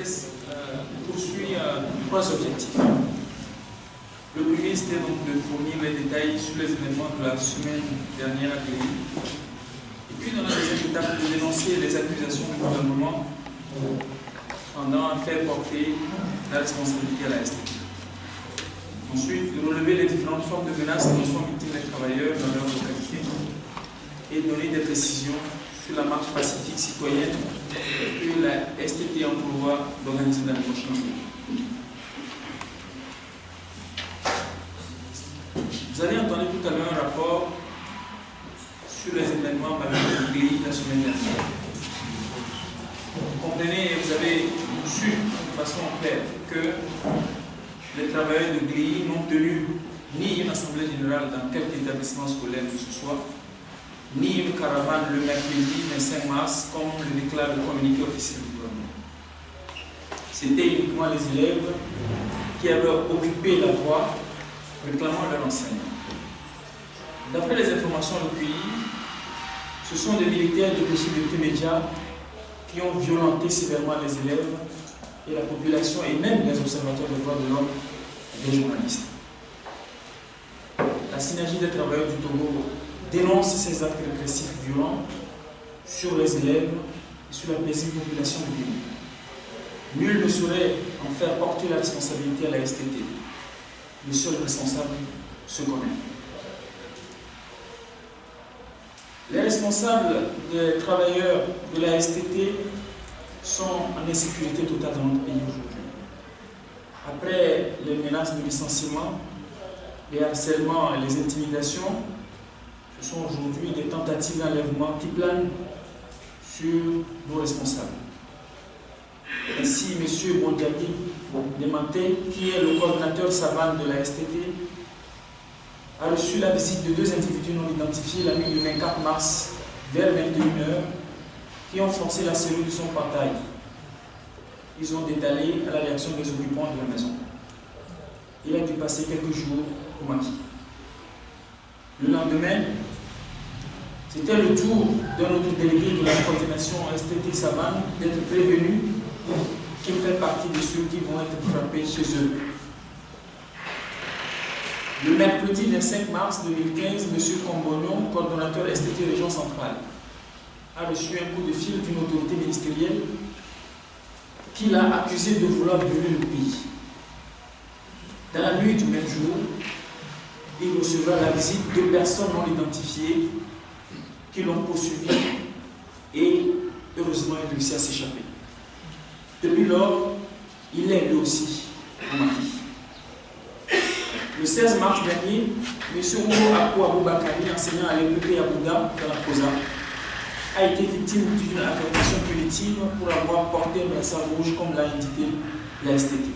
CES poursuit trois objectifs. Le premier, c'était donc de fournir les détails sur les événements de la semaine dernière à Grille. Et puis, dans la deuxième étape, de dénoncer les accusations du gouvernement tendant à faire porter la responsabilité à la STT. Ensuite, de relever les différentes formes de menaces dont sont victimes les travailleurs dans leur localité et donner des précisions sur la marche pacifique citoyenne que la STT emploie d'organiser dans les prochains jours. Vous avez entendu tout à l'heure un rapport sur les événements malheureux du pays la semaine dernière. Vous comprenez et vous avez su de façon claire que les travailleurs de Grille n'ont tenu ni une assemblée générale dans quelque établissement scolaire que ce soit, ni une caravane le mercredi 25 mars, comme le déclare le communiqué officiel du gouvernement. C'était uniquement les élèves qui avaient occupé la voie réclamant leur enseignement. D'après les informations recueillies, ce sont des militaires de régime de Témédia qui ont violenté sévèrement les élèves et la population et même les observateurs des droits de l'homme et des journalistes. La synergie des travailleurs du Togo dénonce ces actes répressifs violents sur les élèves et sur la paisible population du pays. Nul ne saurait en faire porter la responsabilité à la STT. Le seul responsable se connaît. Les responsables des travailleurs de la STT sont en insécurité totale dans notre pays aujourd'hui. Après les menaces de licenciement, les harcèlements et les intimidations, ce sont aujourd'hui des tentatives d'enlèvement qui planent sur nos responsables. Ainsi, M. Bondiabi Demanté, qui est le coordinateur savant de la STT, a reçu la visite de deux individus non identifiés la nuit du 24 mars vers 21h qui ont forcé la serrure de son portail. Ils ont détalé à la réaction des occupants de la maison. Il a dû passer quelques jours au maquis. Le lendemain, c'était le tour d'un autre délégué de la coordination STT Savane d'être prévenu qu'il fait partie de ceux qui vont être frappés chez eux. Le mercredi 25 mars 2015, M. Combognon, coordonnateur STT Région Centrale, a reçu un coup de fil d'une autorité ministérielle qui l'a accusé de vouloir brûler le pays. Dans la nuit du même jour, il recevra la visite de personnes non identifiées qui l'ont poursuivi et heureusement il réussit à s'échapper. Depuis lors, il est lui aussi au maquis. Le 16 mars dernier, M. Ougo Akou Aboubakari, enseignant à l'EPP à Bouddha, dans la COSA, a été victime d'une affectation punitive pour avoir porté un brassard rouge comme l'a indiqué la STT.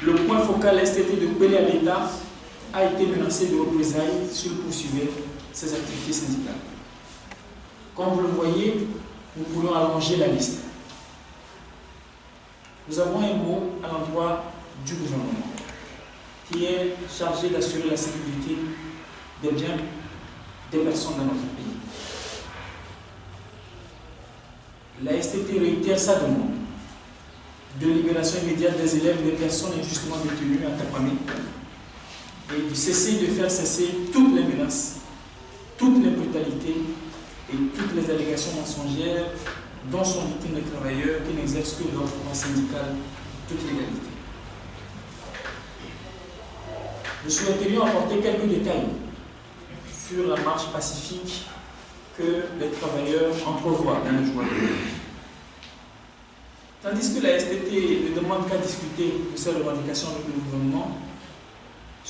Le point focal STT de Kwele Abeta a été menacé de représailles s'il poursuivait ses activités syndicales. Comme vous le voyez, nous pourrions allonger la liste. Nous avons un mot à l'endroit du gouvernement qui est chargé d'assurer la sécurité des biens des personnes dans notre pays. La STT réitère sa demande de libération immédiate des élèves et des personnes injustement détenues à Tapamé et de cesser de faire cesser toutes les menaces, toutes les brutalités et toutes les allégations mensongères dont sont victimes les travailleurs qui n'exercent que leur droit syndical toute légalité. Nous souhaiterions apporter quelques détails sur la marche pacifique que les travailleurs entrevoient dans le jour. Tandis que la STT ne demande qu'à discuter de ces revendications avec le gouvernement,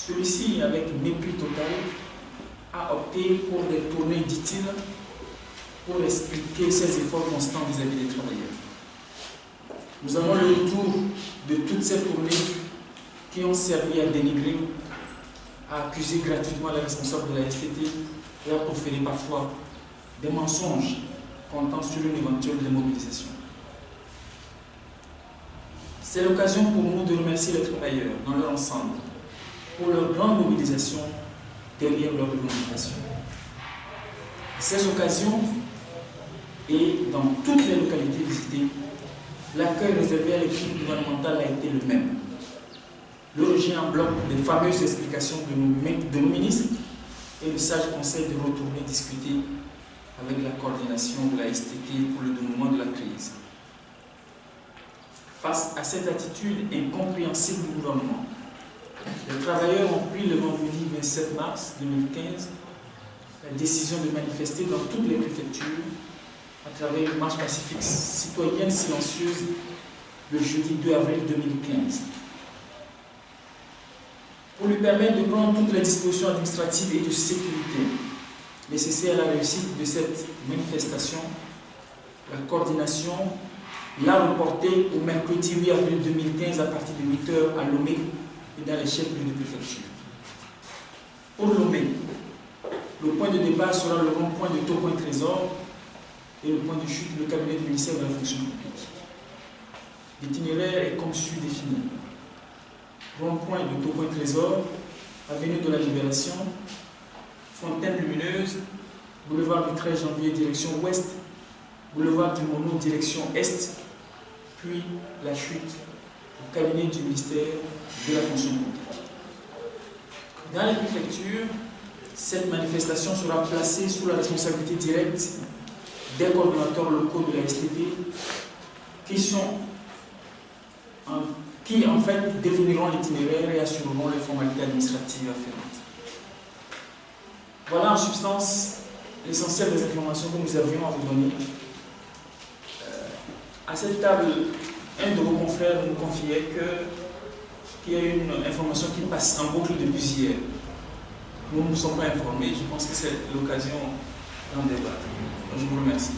celui-ci, avec mépris total, a opté pour des tournées, dit-il, pour expliquer ses efforts constants vis-à-vis des travailleurs. Nous avons le retour de toutes ces tournées qui ont servi à dénigrer, à accuser gratuitement les responsables de la STT et à proférer parfois des mensonges comptant sur une éventuelle démobilisation. C'est l'occasion pour nous de remercier les travailleurs dans leur ensemble pour leur grande mobilisation derrière leurs revendications. Ces occasions et dans toutes les localités visitées l'accueil réservé à l'équipe gouvernementale a été le même. Le rejet en bloc des fameuses explications de nos ministres et le sage conseil de retourner discuter avec la coordination de la STT pour le dénouement de la crise. Face à cette attitude incompréhensible du gouvernement, les travailleurs ont pris le vendredi 27 mars 2015 la décision de manifester dans toutes les préfectures à travers une marche pacifique citoyenne silencieuse le jeudi 2 avril 2015. Pour lui permettre de prendre toutes les dispositions administratives et de sécurité nécessaires à la réussite de cette manifestation, la coordination l'a reporté au mercredi 8 avril 2015 à partir de 8 h à Lomé et dans les chefs-lieux de préfecture. Pour Lomé, le point de départ sera le rond-point de Tocoin Trésor et le point de chute, le cabinet du ministère de la fonction publique. L'itinéraire est comme suit défini. Rond-point de Tocoin Trésor, avenue de la Libération, Fontaine Lumineuse, boulevard du 13 janvier direction ouest, boulevard du Mono direction est, puis la chute au cabinet du ministère de la fonction publique. Dans les préfectures, cette manifestation sera placée sous la responsabilité directe des coordonnateurs locaux de la STT qui en fait définiront l'itinéraire et assureront les formalités administratives afférentes. Voilà en substance l'essentiel des informations que nous avions à vous donner. À cette table, un de vos confrères nous confiait qu'il y a une information qui passe en boucle depuis hier. Nous ne nous sommes pas informés. Je pense que c'est l'occasion d'en débattre. Je vous remercie.